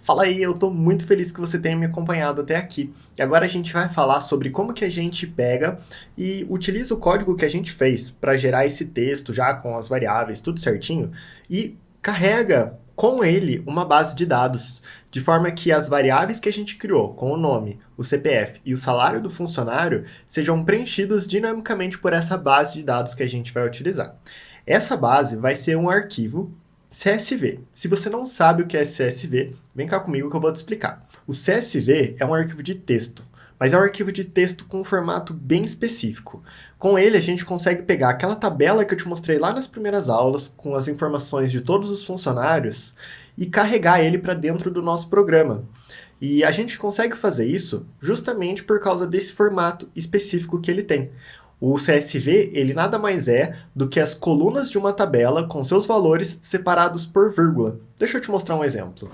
Fala aí, eu tô muito feliz que você tenha me acompanhado até aqui. E agora a gente vai falar sobre como que a gente pega e utiliza o código que a gente fez para gerar esse texto já com as variáveis, tudo certinho, e carrega com ele uma base de dados, de forma que as variáveis que a gente criou, com o nome, o CPF e o salário do funcionário, sejam preenchidos dinamicamente por essa base de dados que a gente vai utilizar. Essa base vai ser um arquivo CSV. Se você não sabe o que é CSV, vem cá comigo que eu vou te explicar. O CSV é um arquivo de texto, mas é um arquivo de texto com um formato bem específico. Com ele, a gente consegue pegar aquela tabela que eu te mostrei lá nas primeiras aulas, com as informações de todos os funcionários, e carregar ele para dentro do nosso programa. E a gente consegue fazer isso justamente por causa desse formato específico que ele tem. O CSV, ele nada mais é do que as colunas de uma tabela com seus valores separados por vírgula. Deixa eu te mostrar um exemplo.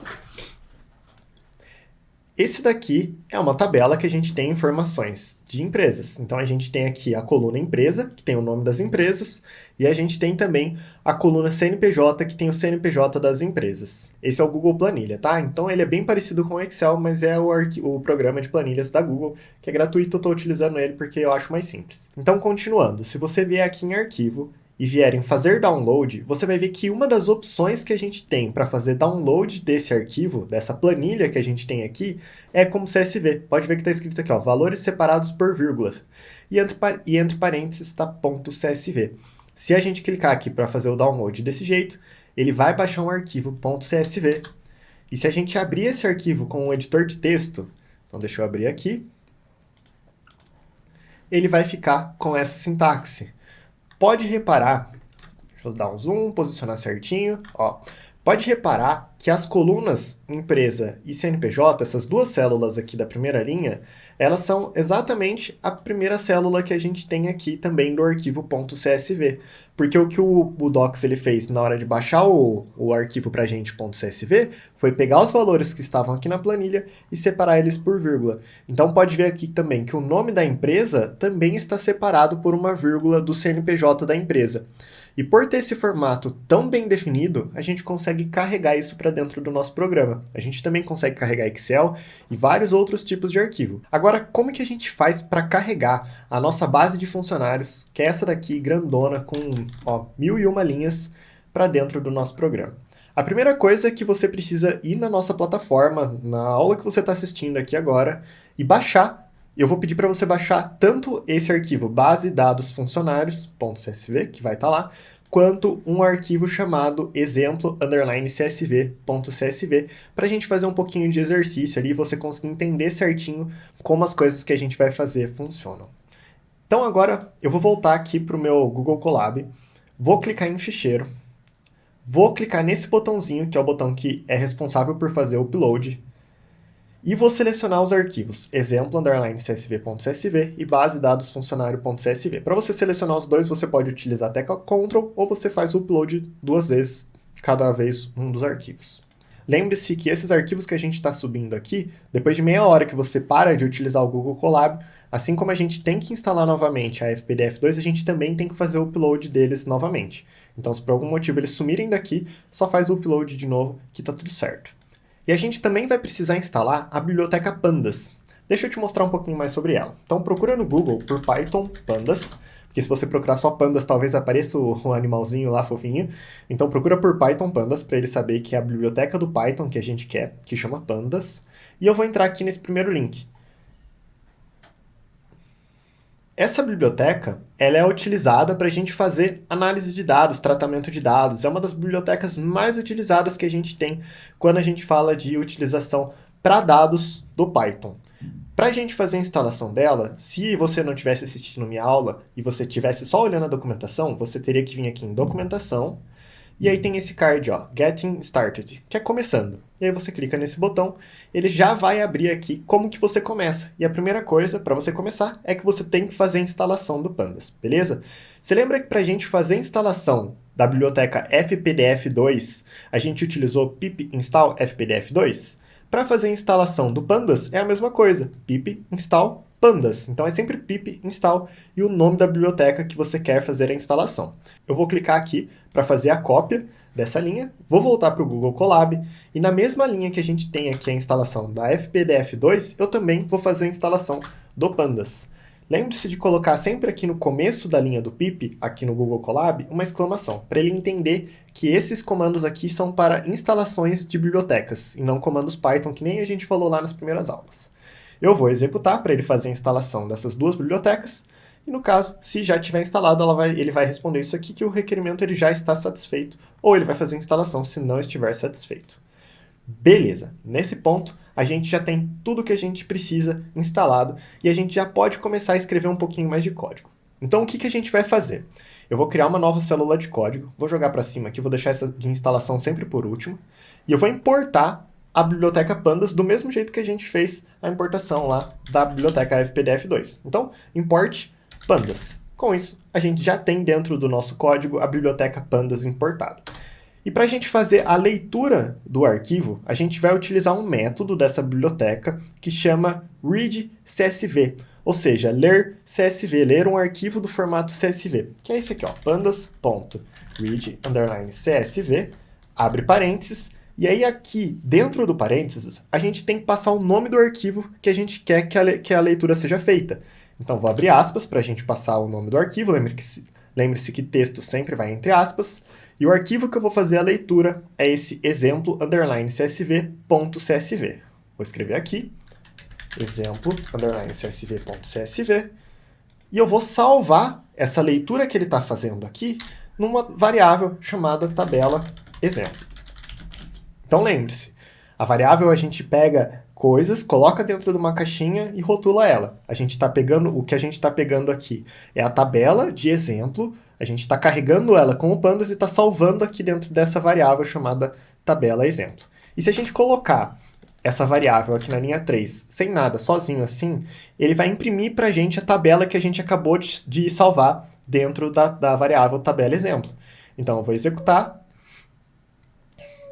Esse daqui é uma tabela que a gente tem informações de empresas. Então a gente tem aqui a coluna empresa, que tem o nome das empresas, e a gente tem também a coluna CNPJ, que tem o CNPJ das empresas. Esse é o Google Planilha, tá? Então ele é bem parecido com o Excel, mas é o programa de planilhas da Google, que é gratuito, eu estou utilizando ele porque eu acho mais simples. Então continuando, se você vier aqui em arquivo, e vierem fazer download, você vai ver que uma das opções que a gente tem para fazer download desse arquivo, dessa planilha que a gente tem aqui, é como CSV. Pode ver que está escrito aqui, ó, valores separados por vírgulas. E entre parênteses está .csv. Se a gente clicar aqui para fazer o download desse jeito, ele vai baixar um arquivo .csv. E se a gente abrir esse arquivo com um editor de texto, então deixa eu abrir aqui, ele vai ficar com essa sintaxe. Pode reparar, deixa eu dar um zoom, posicionar certinho, ó. Pode reparar que as colunas empresa e CNPJ, essas duas células aqui da primeira linha, elas são exatamente a primeira célula que a gente tem aqui também do arquivo .csv. Porque o que o Docs ele fez na hora de baixar o arquivo para a gente .csv foi pegar os valores que estavam aqui na planilha e separar eles por vírgula. Então pode ver aqui também que o nome da empresa também está separado por uma vírgula do CNPJ da empresa. E por ter esse formato tão bem definido, a gente consegue carregar isso para dentro do nosso programa. A gente também consegue carregar Excel e vários outros tipos de arquivo. Agora, como que a gente faz para carregar a nossa base de funcionários, que é essa daqui, grandona, com 1001 linhas, para dentro do nosso programa? A primeira coisa é que você precisa ir na nossa plataforma, na aula que você está assistindo aqui agora, e baixar. Eu vou pedir para você baixar tanto esse arquivo base dados funcionários.csv, que vai estar lá, quanto um arquivo chamado exemplo_csv.csv, para a gente fazer um pouquinho de exercício ali e você conseguir entender certinho como as coisas que a gente vai fazer funcionam. Então agora eu vou voltar aqui para o meu Google Colab, vou clicar em ficheiro, vou clicar nesse botãozinho, que é o botão que é responsável por fazer o upload, e vou selecionar os arquivos exemplo_csv.csv e base dados funcionário.csv. Para você selecionar os dois, você pode utilizar a tecla Ctrl ou você faz o upload duas vezes, cada vez um dos arquivos. Lembre-se que esses arquivos que a gente está subindo aqui, depois de meia hora que você para de utilizar o Google Colab, assim como a gente tem que instalar novamente a FPDF2, a gente também tem que fazer o upload deles novamente. Então, se por algum motivo eles sumirem daqui, só faz o upload de novo que está tudo certo. E a gente também vai precisar instalar a biblioteca Pandas. Deixa eu te mostrar um pouquinho mais sobre ela. Então procura no Google por Python Pandas, porque se você procurar só Pandas, talvez apareça o animalzinho lá fofinho. Então procura por Python Pandas para ele saber que é a biblioteca do Python que a gente quer, que chama Pandas. E eu vou entrar aqui nesse primeiro link. Essa biblioteca ela é utilizada para a gente fazer análise de dados, tratamento de dados. É uma das bibliotecas mais utilizadas que a gente tem quando a gente fala de utilização para dados do Python. Para a gente fazer a instalação dela, se você não tivesse assistindo minha aula e você tivesse só olhando a documentação, você teria que vir aqui em documentação, e aí tem esse card, ó, Getting Started, que é começando. E aí você clica nesse botão, ele já vai abrir aqui como que você começa. E a primeira coisa, para você começar, é que você tem que fazer a instalação do Pandas, beleza? Você lembra que para a gente fazer a instalação da biblioteca FPDF2, a gente utilizou pip install FPDF2? Para fazer a instalação do Pandas, é a mesma coisa, pip install pandas. Então é sempre pip install e o nome da biblioteca que você quer fazer a instalação. Eu vou clicar aqui para fazer a cópia dessa linha, vou voltar para o Google Colab, e na mesma linha que a gente tem aqui a instalação da FPDF2, eu também vou fazer a instalação do pandas. Lembre-se de colocar sempre aqui no começo da linha do pip, aqui no Google Colab, uma exclamação, para ele entender que esses comandos aqui são para instalações de bibliotecas, e não comandos Python, que nem a gente falou lá nas primeiras aulas. Eu vou executar para ele fazer a instalação dessas duas bibliotecas, e no caso, se já tiver instalado, ele vai responder isso aqui, que o requerimento ele já está satisfeito, ou ele vai fazer a instalação se não estiver satisfeito. Beleza, nesse ponto, a gente já tem tudo que a gente precisa instalado, e a gente já pode começar a escrever um pouquinho mais de código. Então, o que a gente vai fazer? Eu vou criar uma nova célula de código, vou jogar para cima aqui, vou deixar essa de instalação sempre por último, e eu vou importar a biblioteca pandas do mesmo jeito que a gente fez a importação lá da biblioteca FPDF2. Então, import pandas. Com isso, a gente já tem dentro do nosso código a biblioteca pandas importada. E para a gente fazer a leitura do arquivo, a gente vai utilizar um método dessa biblioteca que chama readCSV, ou seja, ler CSV, ler um arquivo do formato CSV, que é esse aqui, ó, pandas.read_csv, abre parênteses, e aí aqui, dentro do parênteses, a gente tem que passar o nome do arquivo que a gente quer que a leitura seja feita. Então, vou abrir aspas para a gente passar o nome do arquivo, lembre-se que texto sempre vai entre aspas, e o arquivo que eu vou fazer a leitura é esse exemplo_csv.csv. Vou escrever aqui, exemplo_csv.csv, e eu vou salvar essa leitura que ele está fazendo aqui numa variável chamada tabela exemplo. Então lembre-se, a variável a gente pega coisas, coloca dentro de uma caixinha e rotula ela. O que a gente está pegando aqui é a tabela de exemplo, a gente está carregando ela com o pandas e está salvando aqui dentro dessa variável chamada tabela exemplo. E se a gente colocar essa variável aqui na linha 3, sem nada, sozinho assim, ele vai imprimir para a gente a tabela que a gente acabou de salvar dentro da variável tabela exemplo. Então eu vou executar,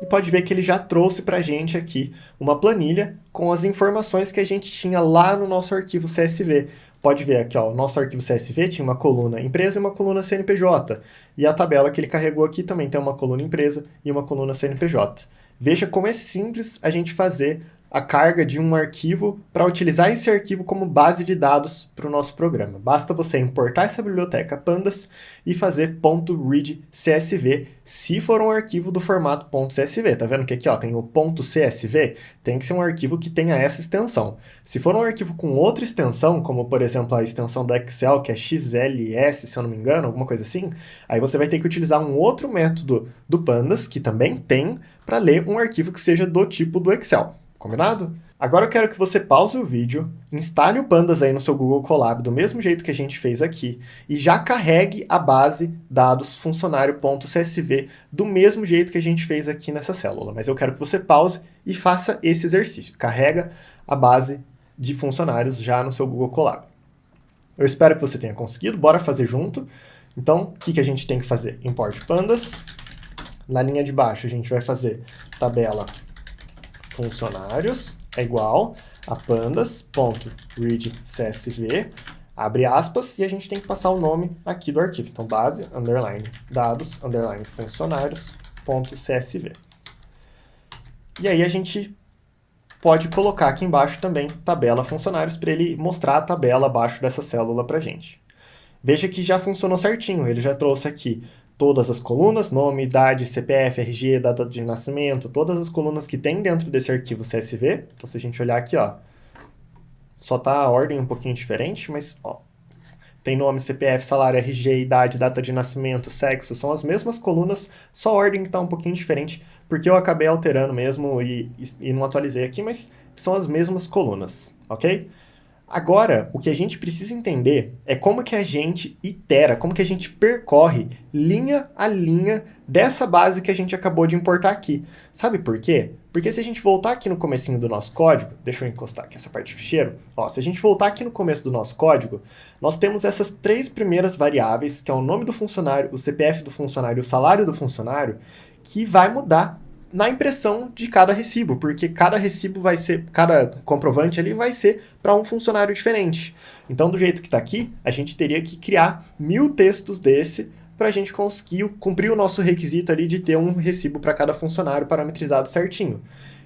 e pode ver que ele já trouxe para a gente aqui uma planilha com as informações que a gente tinha lá no nosso arquivo CSV. Pode ver aqui, ó, o nosso arquivo CSV tinha uma coluna empresa e uma coluna CNPJ. E a tabela que ele carregou aqui também tem uma coluna empresa e uma coluna CNPJ. Veja como é simples a gente fazer a carga de um arquivo para utilizar esse arquivo como base de dados para o nosso programa. Basta você importar essa biblioteca pandas e fazer .readCSV se for um arquivo do formato .csv. Tá vendo que aqui ó, tem o .csv? Tem que ser um arquivo que tenha essa extensão. Se for um arquivo com outra extensão, como por exemplo a extensão do Excel, que é XLS, se eu não me engano, alguma coisa assim, aí você vai ter que utilizar um outro método do pandas, que também tem, para ler um arquivo que seja do tipo do Excel. Combinado? Agora eu quero que você pause o vídeo, instale o pandas aí no seu Google Colab do mesmo jeito que a gente fez aqui e já carregue a base dados funcionário.csv do mesmo jeito que a gente fez aqui nessa célula. Mas eu quero que você pause e faça esse exercício. Carrega a base de funcionários já no seu Google Colab. Eu espero que você tenha conseguido, bora fazer junto. Então, o que a gente tem que fazer? Import pandas. Na linha de baixo a gente vai fazer tabela funcionários é igual a pandas.readCSV, abre aspas, e a gente tem que passar o nome aqui do arquivo. Então, base, underline, dados, underline, funcionários.csv. E aí a gente pode colocar aqui embaixo também tabela funcionários para ele mostrar a tabela abaixo dessa célula para a gente. Veja que já funcionou certinho, ele já trouxe aqui todas as colunas, nome, idade, CPF, RG, data de nascimento, todas as colunas que tem dentro desse arquivo CSV. Então, se a gente olhar aqui, ó, só tá a ordem um pouquinho diferente, mas ó, tem nome, CPF, salário, RG, idade, data de nascimento, sexo, são as mesmas colunas, só a ordem tá um pouquinho diferente, porque eu acabei alterando mesmo e não atualizei aqui, mas são as mesmas colunas, ok? Agora, o que a gente precisa entender é como que a gente itera, como que a gente percorre linha a linha dessa base que a gente acabou de importar aqui. Sabe por quê? Porque se a gente voltar aqui no comecinho do nosso código, deixa eu encostar aqui essa parte do ficheiro, ó, se a gente voltar aqui no começo do nosso código, nós temos essas três primeiras variáveis, que é o nome do funcionário, o CPF do funcionário e o salário do funcionário, que vai mudar na impressão de cada recibo, porque cada recibo vai ser, cada comprovante ali vai ser para um funcionário diferente. Então, do jeito que está aqui, a gente teria que criar 1000 textos desse para a gente conseguir cumprir o nosso requisito ali de ter um recibo para cada funcionário parametrizado certinho.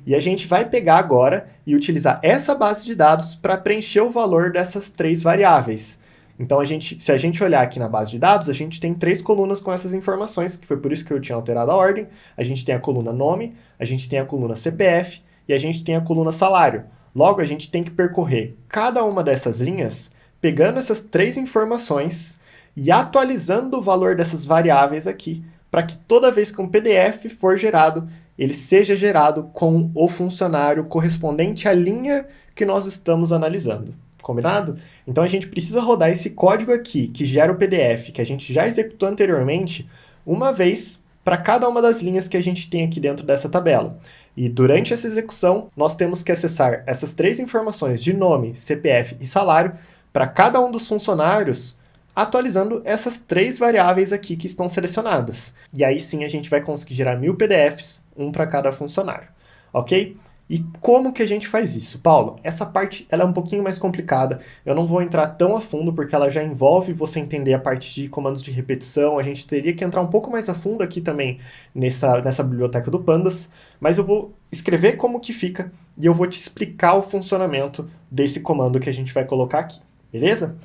E a gente vai pegar agora e utilizar essa base de dados para preencher o valor dessas 3 variáveis. Então, se a gente olhar aqui na base de dados, a gente tem 3 colunas com essas informações, que foi por isso que eu tinha alterado a ordem. A gente tem a coluna nome, a gente tem a coluna CPF e a gente tem a coluna salário. Logo, a gente tem que percorrer cada uma dessas linhas, pegando essas 3 informações e atualizando o valor dessas variáveis aqui, para que toda vez que um PDF for gerado, ele seja gerado com o funcionário correspondente à linha que nós estamos analisando. Combinado? Então a gente precisa rodar esse código aqui, que gera o PDF, que a gente já executou anteriormente, uma vez para cada uma das linhas que a gente tem aqui dentro dessa tabela. E durante essa execução, nós temos que acessar essas 3 informações de nome, CPF e salário para cada um dos funcionários, atualizando essas 3 variáveis aqui que estão selecionadas. E aí sim a gente vai conseguir gerar 1000 PDFs, um para cada funcionário. Ok? E como que a gente faz isso? Paulo, essa parte ela é um pouquinho mais complicada, eu não vou entrar tão a fundo porque ela já envolve você entender a parte de comandos de repetição, a gente teria que entrar um pouco mais a fundo aqui também nessa biblioteca do Pandas, mas eu vou escrever como que fica e eu vou te explicar o funcionamento desse comando que a gente vai colocar aqui, beleza?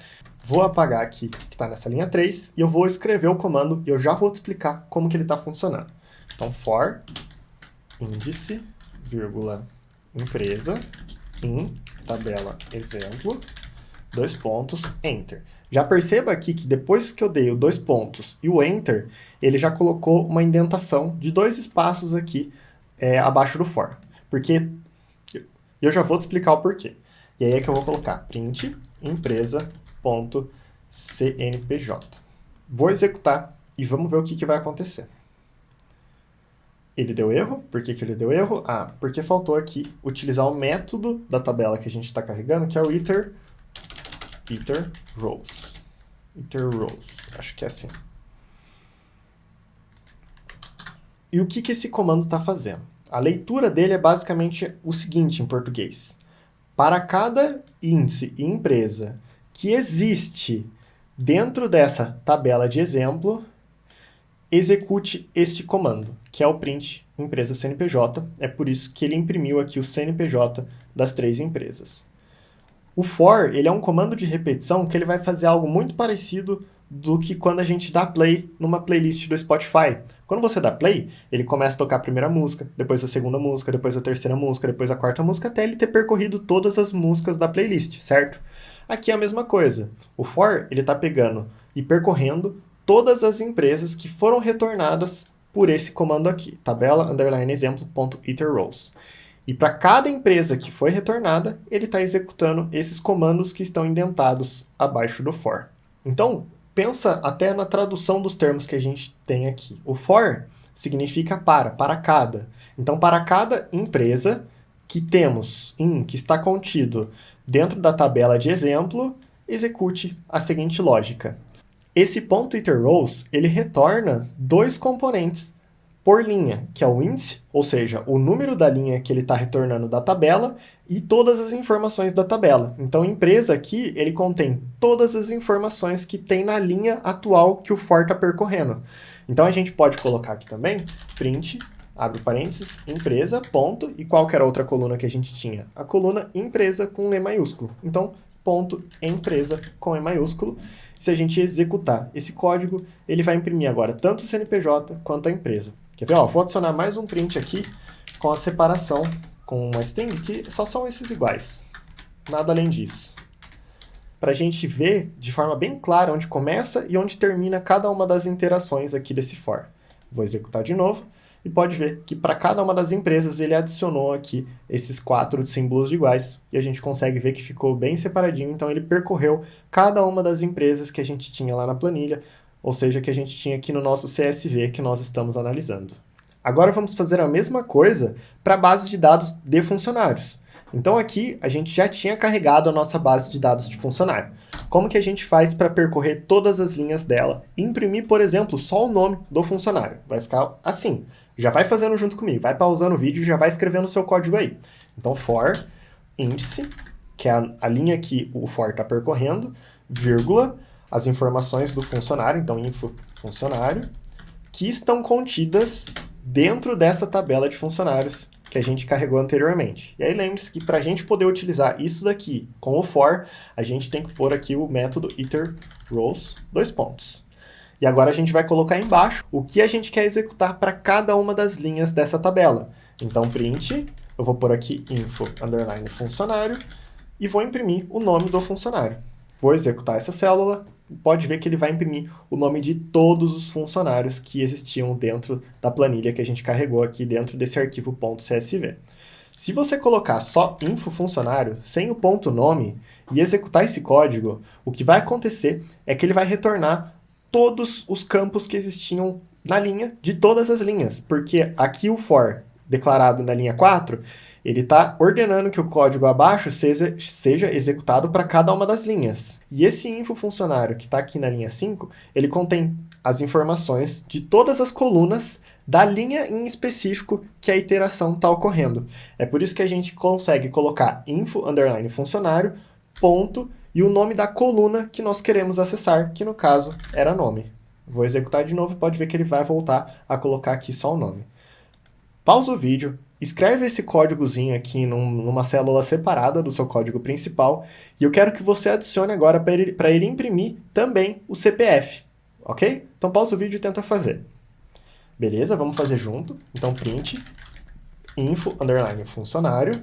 Vou apagar aqui que está nessa linha 3 e eu vou escrever o comando e eu já vou te explicar como que ele está funcionando. Então, for índice, vírgula, empresa, em tabela exemplo, 2 pontos, enter. Já perceba aqui que depois que eu dei o 2 pontos e o enter, ele já colocou uma indentação de 2 espaços aqui abaixo do for. Porque eu já vou te explicar o porquê. E aí é que eu vou colocar print empresa.cnpj. Vou executar e vamos ver o que vai acontecer. Ele deu erro. Por que ele deu erro? Ah, porque faltou aqui utilizar o método da tabela que a gente está carregando, que é o iter rows. Iter rows, acho que é assim. E o que esse comando está fazendo? A leitura dele é basicamente o seguinte em português. Para cada índice e empresa que existe dentro dessa tabela de exemplo, execute este comando, que é o print empresa CNPJ. É por isso que ele imprimiu aqui o CNPJ das 3 empresas. O for, ele é um comando de repetição que ele vai fazer algo muito parecido do que quando a gente dá play numa playlist do Spotify. Quando você dá play, ele começa a tocar a primeira música, depois a segunda música, depois a terceira música, depois a quarta música, até ele ter percorrido todas as músicas da playlist, certo? Aqui é a mesma coisa. O for, ele está pegando e percorrendo todas as empresas que foram retornadas por esse comando aqui, tabela underline exemplo.iterRows. E para cada empresa que foi retornada, ele está executando esses comandos que estão indentados abaixo do for. Então, pensa até na tradução dos termos que a gente tem aqui. O for significa para cada. Então, para cada empresa que temos que está contido dentro da tabela de exemplo, execute a seguinte lógica. Esse ponto iterRows, ele retorna 2 componentes por linha, que é o índice, ou seja, o número da linha que ele está retornando da tabela e todas as informações da tabela. Então, empresa aqui, ele contém todas as informações que tem na linha atual que o for está percorrendo. Então, a gente pode colocar aqui também, print, abre parênteses, empresa, ponto, e qual que era a outra coluna que a gente tinha? A coluna empresa com E maiúsculo. Então, ponto empresa com E maiúsculo. Se a gente executar esse código, ele vai imprimir agora tanto o CNPJ quanto a empresa. Quer ver? Ó, vou adicionar mais um print aqui com a separação com uma string, que só são esses iguais. Nada além disso. Para a gente ver de forma bem clara onde começa e onde termina cada uma das interações aqui desse for. Vou executar de novo. E pode ver que para cada uma das empresas ele adicionou aqui esses 4 símbolos de iguais e a gente consegue ver que ficou bem separadinho, então ele percorreu cada uma das empresas que a gente tinha lá na planilha, ou seja, que a gente tinha aqui no nosso CSV que nós estamos analisando. Agora vamos fazer a mesma coisa para a base de dados de funcionários. Então aqui a gente já tinha carregado a nossa base de dados de funcionário. Como que a gente faz para percorrer todas as linhas dela e imprimir, por exemplo, só o nome do funcionário? Vai ficar assim. Já vai fazendo junto comigo, vai pausando o vídeo e já vai escrevendo o seu código aí. Então, for índice, que é a linha que o for está percorrendo, vírgula, as informações do funcionário, então info funcionário, que estão contidas dentro dessa tabela de funcionários que a gente carregou anteriormente. E aí lembre-se que para a gente poder utilizar isso daqui com o for, a gente tem que pôr aqui o método iterRows, dois pontos. E agora a gente vai colocar embaixo o que a gente quer executar para cada uma das linhas dessa tabela. Então, print, eu vou pôr aqui info underline funcionário e vou imprimir o nome do funcionário. Vou executar essa célula, pode ver que ele vai imprimir o nome de todos os funcionários que existiam dentro da planilha que a gente carregou aqui dentro desse arquivo .csv. Se você colocar só info funcionário, sem o ponto nome, e executar esse código, o que vai acontecer é que ele vai retornar todos os campos que existiam na linha, de todas as linhas, porque aqui o for, declarado na linha 4, ele está ordenando que o código abaixo seja executado para cada uma das linhas. E esse info funcionário que está aqui na linha 5, ele contém as informações de todas as colunas da linha em específico que a iteração está ocorrendo. É por isso que a gente consegue colocar info underline funcionário, ponto, e o nome da coluna que nós queremos acessar, que no caso era nome. Vou executar de novo, pode ver que ele vai voltar a colocar aqui só o nome. Pausa o vídeo, escreve esse códigozinho aqui numa célula separada do seu código principal, e eu quero que você adicione agora para ele imprimir também o CPF, ok? Então pausa o vídeo e tenta fazer. Beleza, vamos fazer junto. Então print info underline funcionário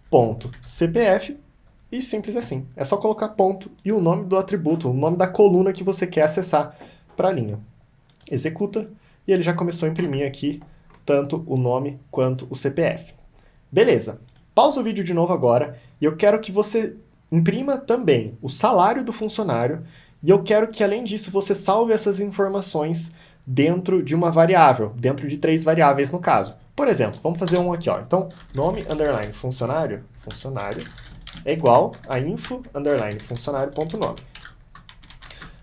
ponto CPF e simples assim. É só colocar ponto e o nome do atributo, o nome da coluna que você quer acessar para a linha. Executa e ele já começou a imprimir aqui tanto o nome quanto o CPF. Beleza, pausa o vídeo de novo agora e eu quero que você imprima também o salário do funcionário e eu quero que, além disso, você salve essas informações dentro de uma variável, dentro de 3 variáveis no caso. Por exemplo, vamos fazer um aqui, ó. Então, nome underline funcionário é igual a info underline funcionário.nome.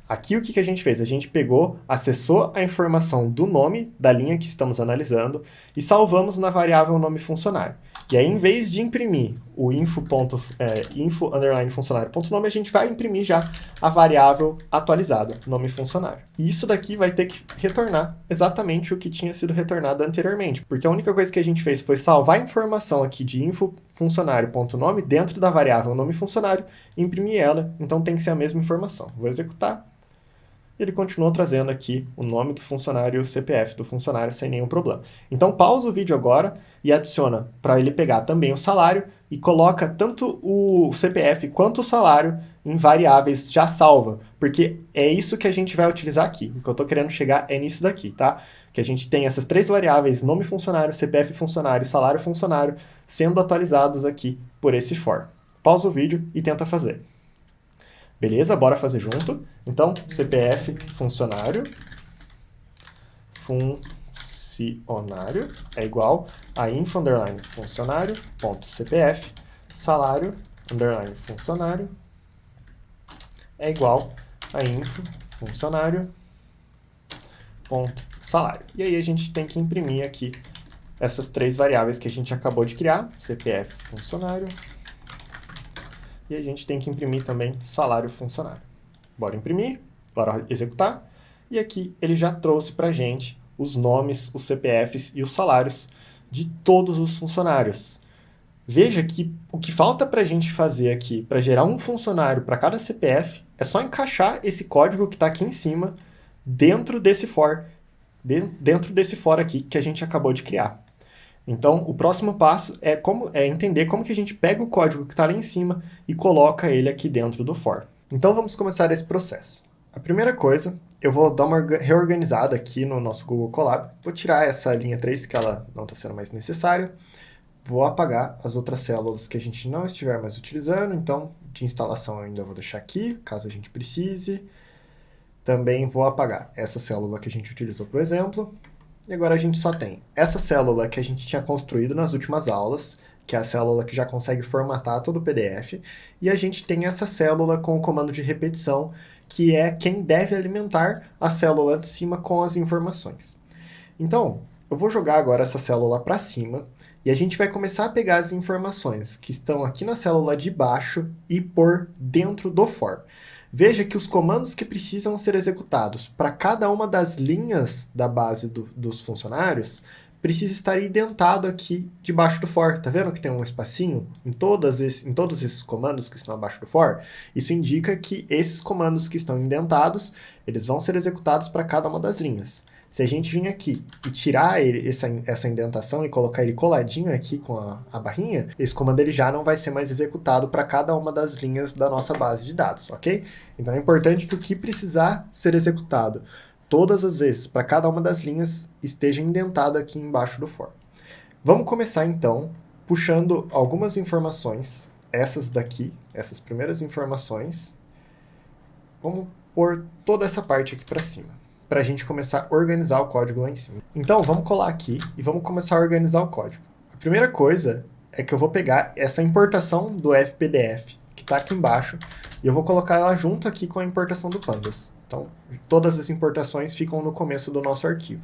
Aqui o que a gente fez? A gente pegou, acessou a informação do nome da linha que estamos analisando e salvamos na variável nome funcionário. E aí, em vez de imprimir o info underline funcionário.nome, a gente vai imprimir já a variável atualizada, nome funcionário. E isso daqui vai ter que retornar exatamente o que tinha sido retornado anteriormente, porque a única coisa que a gente fez foi salvar a informação aqui de info funcionário.nome dentro da variável nome funcionário e imprimir ela, então tem que ser a mesma informação. Vou executar. Ele continuou trazendo aqui o nome do funcionário e o CPF do funcionário sem nenhum problema. Então pausa o vídeo agora e adiciona para ele pegar também o salário e coloca tanto o CPF quanto o salário em variáveis já salva, porque é isso que a gente vai utilizar aqui. O que eu estou querendo chegar é nisso daqui, tá? Que a gente tem essas 3 variáveis, nome funcionário, CPF funcionário, salário funcionário, sendo atualizados aqui por esse for. Pausa o vídeo e tenta fazer. Beleza? Bora fazer junto. Então, CPF funcionário é igual a info underline funcionário ponto CPF salário underline funcionário é igual a info funcionário ponto salário. E aí a gente tem que imprimir aqui essas 3 variáveis que a gente acabou de criar, CPF funcionário, e a gente tem que imprimir também salário funcionário. Bora imprimir, bora executar. E aqui ele já trouxe para a gente os nomes, os CPFs e os salários de todos os funcionários. Veja que o que falta para a gente fazer aqui para gerar um funcionário para cada CPF é só encaixar esse código que está aqui em cima dentro desse for aqui que a gente acabou de criar. Então, o próximo passo é entender como que a gente pega o código que está lá em cima e coloca ele aqui dentro do for. Então, vamos começar esse processo. A primeira coisa, eu vou dar uma reorganizada aqui no nosso Google Colab. Vou tirar essa linha 3, que ela não está sendo mais necessária. Vou apagar as outras células que a gente não estiver mais utilizando. Então, de instalação eu ainda vou deixar aqui, caso a gente precise. Também vou apagar essa célula que a gente utilizou, por exemplo. E agora a gente só tem essa célula que a gente tinha construído nas últimas aulas, que é a célula que já consegue formatar todo o PDF, e a gente tem essa célula com o comando de repetição, que é quem deve alimentar a célula de cima com as informações. Então, eu vou jogar agora essa célula para cima e a gente vai começar a pegar as informações que estão aqui na célula de baixo e pôr dentro do for. Veja que os comandos que precisam ser executados para cada uma das linhas da base dos funcionários precisa estar indentado aqui debaixo do for. Tá vendo que tem um espacinho em todos esses comandos que estão abaixo do for? Isso indica que esses comandos que estão indentados, eles vão ser executados para cada uma das linhas. Se a gente vir aqui e tirar essa indentação e colocar ele coladinho aqui com a barrinha, esse comando ele já não vai ser mais executado para cada uma das linhas da nossa base de dados, ok? Então é importante que o que precisar ser executado todas as vezes para cada uma das linhas esteja indentado aqui embaixo do for. Vamos começar então puxando algumas informações, essas daqui, essas primeiras informações. Vamos pôr toda essa parte aqui para cima, para a gente começar a organizar o código lá em cima. Então, vamos colar aqui e vamos começar a organizar o código. A primeira coisa é que eu vou pegar essa importação do fpdf, que está aqui embaixo, e eu vou colocar ela junto aqui com a importação do pandas. Então, todas as importações ficam no começo do nosso arquivo.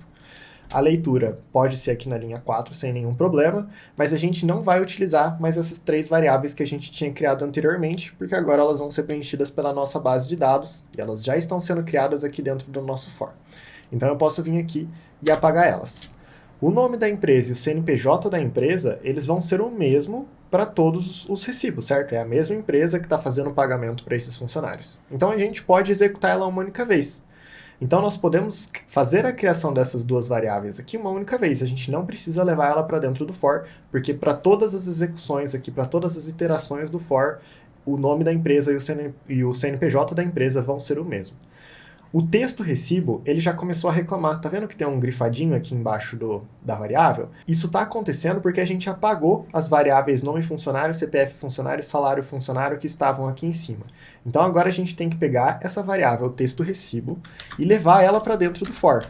A leitura pode ser aqui na linha 4 sem nenhum problema, mas a gente não vai utilizar mais essas 3 variáveis que a gente tinha criado anteriormente, porque agora elas vão ser preenchidas pela nossa base de dados, e elas já estão sendo criadas aqui dentro do nosso for. Então eu posso vir aqui e apagar elas. O nome da empresa e o CNPJ da empresa, eles vão ser o mesmo para todos os recibos, certo? É a mesma empresa que está fazendo o pagamento para esses funcionários. Então a gente pode executar ela uma única vez. Então nós podemos fazer a criação dessas 2 variáveis aqui uma única vez. A gente não precisa levar ela para dentro do for, porque para todas as execuções aqui, para todas as iterações do for, o nome da empresa e o CNPJ da empresa vão ser o mesmo. O texto recibo, ele já começou a reclamar. Tá vendo que tem um grifadinho aqui embaixo da variável? Isso está acontecendo porque a gente apagou as variáveis nome funcionário, CPF funcionário, salário funcionário que estavam aqui em cima. Então agora a gente tem que pegar essa variável texto recibo e levar ela para dentro do for.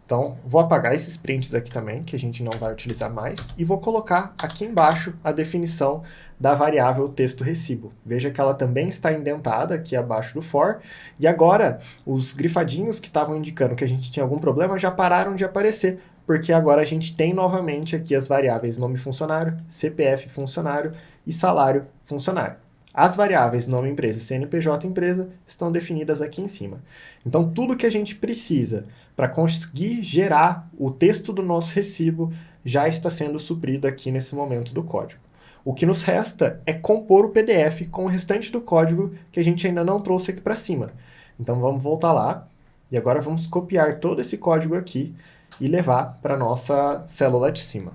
Então, vou apagar esses prints aqui também, que a gente não vai utilizar mais, e vou colocar aqui embaixo a definição da variável texto recibo. Veja que ela também está indentada aqui abaixo do for, e agora os grifadinhos que estavam indicando que a gente tinha algum problema já pararam de aparecer, porque agora a gente tem novamente aqui as variáveis nome funcionário, CPF funcionário e salário funcionário. As variáveis nome empresa e CNPJ empresa estão definidas aqui em cima. Então, tudo que a gente precisa para conseguir gerar o texto do nosso recibo já está sendo suprido aqui nesse momento do código. O que nos resta é compor o PDF com o restante do código que a gente ainda não trouxe aqui para cima. Então, vamos voltar lá e agora vamos copiar todo esse código aqui e levar para a nossa célula de cima.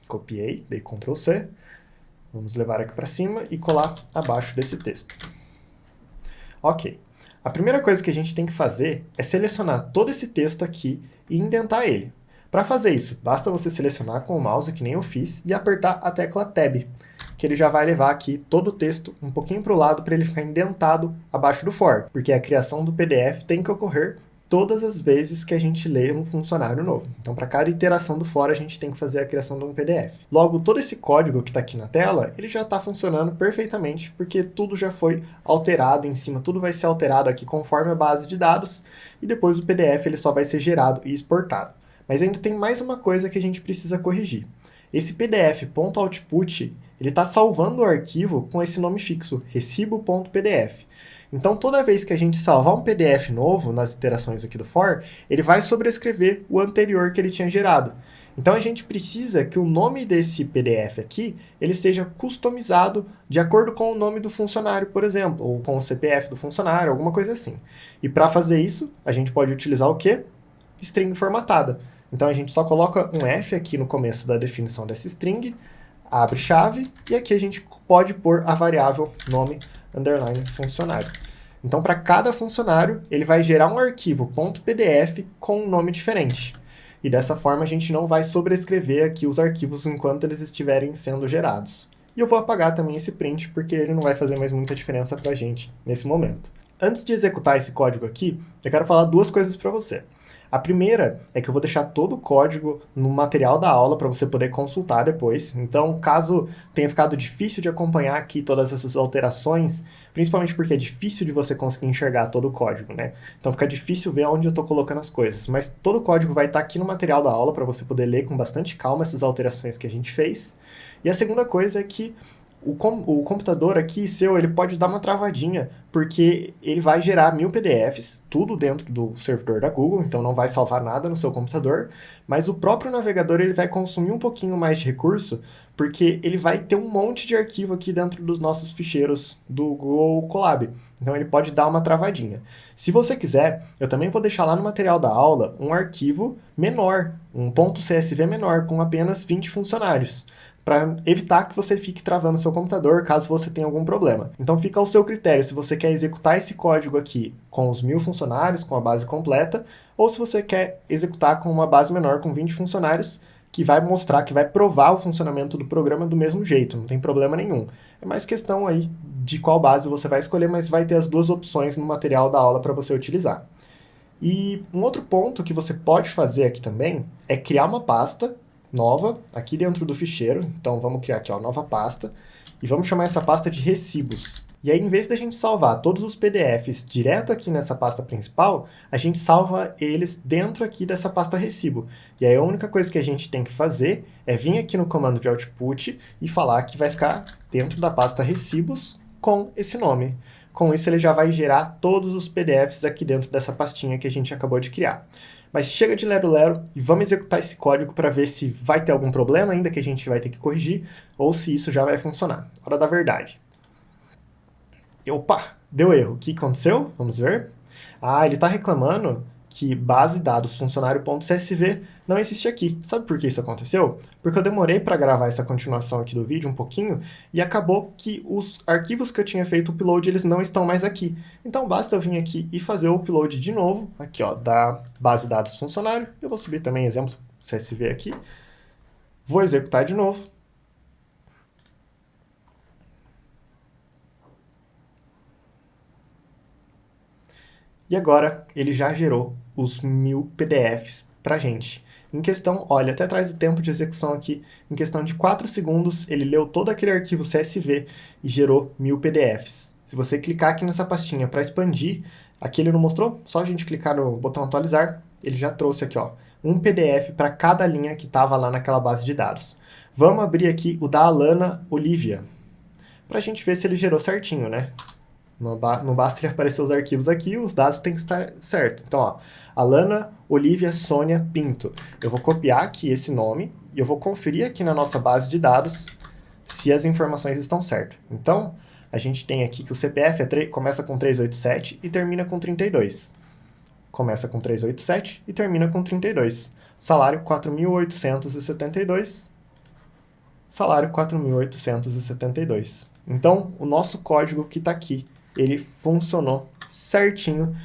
Copiei, dei Ctrl C. Vamos levar aqui para cima e colar abaixo desse texto. Ok. A primeira coisa que a gente tem que fazer é selecionar todo esse texto aqui e indentar ele. Para fazer isso, basta você selecionar com o mouse, que nem eu fiz, e apertar a tecla Tab, que ele já vai levar aqui todo o texto um pouquinho para o lado para ele ficar indentado abaixo do for, porque a criação do PDF tem que ocorrer todas as vezes que a gente lê um funcionário novo. Então, para cada iteração do for, a gente tem que fazer a criação de um PDF. Logo, todo esse código que está aqui na tela, ele já está funcionando perfeitamente, porque tudo já foi alterado em cima, tudo vai ser alterado aqui conforme a base de dados, e depois o PDF ele só vai ser gerado e exportado. Mas ainda tem mais uma coisa que a gente precisa corrigir. Esse pdf.output, ele está salvando o arquivo com esse nome fixo, recibo.pdf. Então, toda vez que a gente salvar um PDF novo nas iterações aqui do for, ele vai sobrescrever o anterior que ele tinha gerado. Então, a gente precisa que o nome desse PDF aqui, ele seja customizado de acordo com o nome do funcionário, por exemplo, ou com o CPF do funcionário, alguma coisa assim. E para fazer isso, a gente pode utilizar o quê? String formatada. Então, a gente só coloca um F aqui no começo da definição dessa string, abre chave, e aqui a gente pode pôr a variável nome underline funcionário. Então, para cada funcionário, ele vai gerar um arquivo .pdf com um nome diferente. E dessa forma, a gente não vai sobrescrever aqui os arquivos enquanto eles estiverem sendo gerados. E eu vou apagar também esse print, porque ele não vai fazer mais muita diferença para a gente nesse momento. Antes de executar esse código aqui, eu quero falar 2 coisas para você. A primeira é que eu vou deixar todo o código no material da aula para você poder consultar depois. Então, caso tenha ficado difícil de acompanhar aqui todas essas alterações, principalmente porque é difícil de você conseguir enxergar todo o código, né? Então fica difícil ver onde eu estou colocando as coisas. Mas todo o código vai estar aqui no material da aula para você poder ler com bastante calma essas alterações que a gente fez. E a segunda coisa é que o computador aqui seu, ele pode dar uma travadinha, porque ele vai gerar 1000 PDFs, tudo dentro do servidor da Google, então não vai salvar nada no seu computador, mas o próprio navegador ele vai consumir um pouquinho mais de recurso, porque ele vai ter um monte de arquivo aqui dentro dos nossos ficheiros do Google Colab. Então ele pode dar uma travadinha. Se você quiser, eu também vou deixar lá no material da aula um arquivo menor, um .csv menor, com apenas 20 funcionários, para evitar que você fique travando o seu computador caso você tenha algum problema. Então fica ao seu critério se você quer executar esse código aqui com os 1000 funcionários, com a base completa, ou se você quer executar com uma base menor, com 20 funcionários, que vai mostrar, que vai provar o funcionamento do programa do mesmo jeito, não tem problema nenhum. É mais questão aí de qual base você vai escolher, mas vai ter as duas opções no material da aula para você utilizar. E um outro ponto que você pode fazer aqui também é criar uma pasta nova aqui dentro do ficheiro. Então vamos criar aqui, ó, nova pasta, e vamos chamar essa pasta de recibos. E aí, em vez da gente salvar todos os PDFs direto aqui nessa pasta principal, a gente salva eles dentro aqui dessa pasta recibo. E aí a única coisa que a gente tem que fazer é vir aqui no comando de output e falar que vai ficar dentro da pasta recibos com esse nome. Com isso ele já vai gerar todos os PDFs aqui dentro dessa pastinha que a gente acabou de criar. Mas chega de lero-lero e vamos executar esse código para ver se vai ter algum problema ainda que a gente vai ter que corrigir, ou se isso já vai funcionar. Hora da verdade. Opa, deu erro. O que aconteceu? Vamos ver. Ah, ele está reclamando que base dados funcionário.csv não existe aqui. Sabe por que isso aconteceu? Porque eu demorei para gravar essa continuação aqui do vídeo um pouquinho e acabou que os arquivos que eu tinha feito o upload, eles não estão mais aqui. Então basta eu vir aqui e fazer o upload de novo, aqui ó, da base dados funcionário. Eu vou subir também exemplo CSV aqui. Vou executar de novo. E agora ele já gerou os 1000 PDFs para a gente. Em questão, olha, até traz o tempo de execução aqui, em questão de 4 segundos, ele leu todo aquele arquivo CSV e gerou 1000 PDFs. Se você clicar aqui nessa pastinha para expandir, aqui ele não mostrou, só a gente clicar no botão atualizar, ele já trouxe aqui, ó, um PDF para cada linha que estava lá naquela base de dados. Vamos abrir aqui o da Alana Olivia, para a gente ver se ele gerou certinho, né? Não basta ele aparecer os arquivos aqui, os dados têm que estar certo. Então, ó, Alana Olivia Sônia Pinto. Eu vou copiar aqui esse nome e eu vou conferir aqui na nossa base de dados se as informações estão certas. Então, a gente tem aqui que o CPF começa com 387 e termina com 32. Começa com 387 e termina com 32. Salário 4.872. Salário 4.872. Então, o nosso código que está aqui, ele funcionou certinho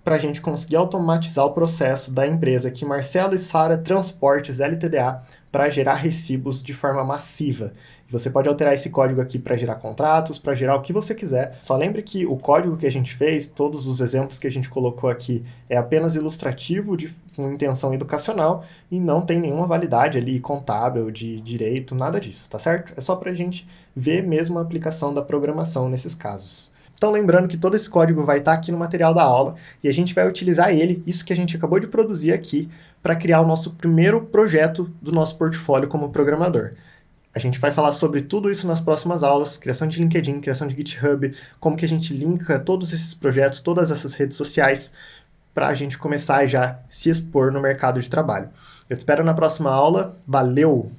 para a gente conseguir automatizar o processo da empresa aqui, Marcelo e Sara Transportes LTDA, para gerar recibos de forma massiva. E você pode alterar esse código aqui para gerar contratos, para gerar o que você quiser. Só lembre que o código que a gente fez, todos os exemplos que a gente colocou aqui, é apenas ilustrativo, com intenção educacional, e não tem nenhuma validade ali contábil, de direito, nada disso, tá certo? É só para a gente ver mesmo a aplicação da programação nesses casos. Então lembrando que todo esse código vai estar aqui no material da aula e a gente vai utilizar ele, isso que a gente acabou de produzir aqui, para criar o nosso primeiro projeto do nosso portfólio como programador. A gente vai falar sobre tudo isso nas próximas aulas, criação de LinkedIn, criação de GitHub, como que a gente linka todos esses projetos, todas essas redes sociais, para a gente começar já a se expor no mercado de trabalho. Eu te espero na próxima aula. Valeu!